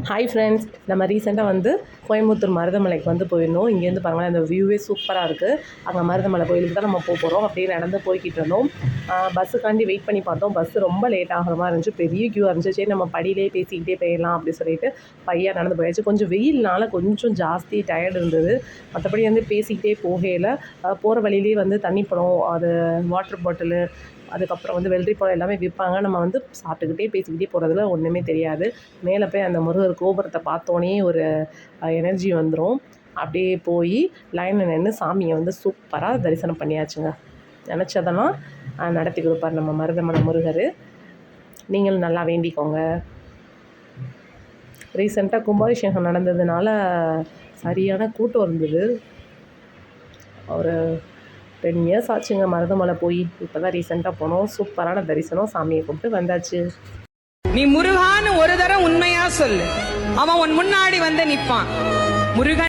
Hi friends, நம்ம ரீசெண்டாக வந்து கோயம்புத்தூர் மருதமலைக்கு வந்து போயிருந்தோம். இங்கேருந்து பாருங்களேன், அந்த வியூவே சூப்பராக இருக்குது. அங்கே மருதமலை கோயிலுக்கு தான் நம்ம போகிறோம். அப்படியே நடந்து போய்கிட்டு இருந்தோம். பஸ்ஸுக்காண்டி வெயிட் பண்ணி பார்த்தோம். பஸ்ஸு ரொம்ப லேட் ஆகிற மாதிரி இருந்துச்சு. பெரிய க்யூவாக இருந்துச்சு. சரி நம்ம படியிலே பேசிக்கிட்டே போயிடலாம் அப்படின்னு சொல்லிட்டு பையன் நடந்து போயாச்சு. கொஞ்சம் வெயில்னால கொஞ்சம் ஜாஸ்தி டயர்டு இருந்தது. மற்றபடி வந்து பேசிக்கிட்டே போகையில் போகிற வழியிலே வந்து தண்ணி பழம், அது வாட்டர் பாட்டிலு, அதுக்கப்புறம் வந்து வெள்ளரி பழம் எல்லாமே விற்பாங்க. நம்ம வந்து சாப்பிட்டுக்கிட்டே பேசிக்கிட்டே போகிறதுல ஒன்றுமே தெரியாது. மேலே போய் அந்த முருகர் கோபுரத்தை பார்த்தோன்னே ஒரு எனர்ஜி வந்துடும். அப்படியே போய் லைனில் நின்று சாமியை வந்து சூப்பராக தரிசனம் பண்ணியாச்சுங்க. நினச்சதெல்லாம் நடத்தி கொடுப்பார் நம்ம மருதமலை முருகர். நீங்களும் நல்லா வேண்டிக்கோங்க. ரீசெண்டாக கும்பாபிஷேகம் நடந்ததுனால சரியான கூட்டம் இருந்தது. ஒரு 10 இயர்ஸ் ஆச்சுங்க மருதமலை போய். இப்போ தான் ரீசெண்டாக போனோம். சூப்பரான தரிசனம், சாமியை கும்பிட்டு வந்தாச்சு. நீ முருகான்னு ஒரு தரம் உண்மையா சொல்லு, அவன் உன் முன்னாடி வந்து நிற்பான். முருகன்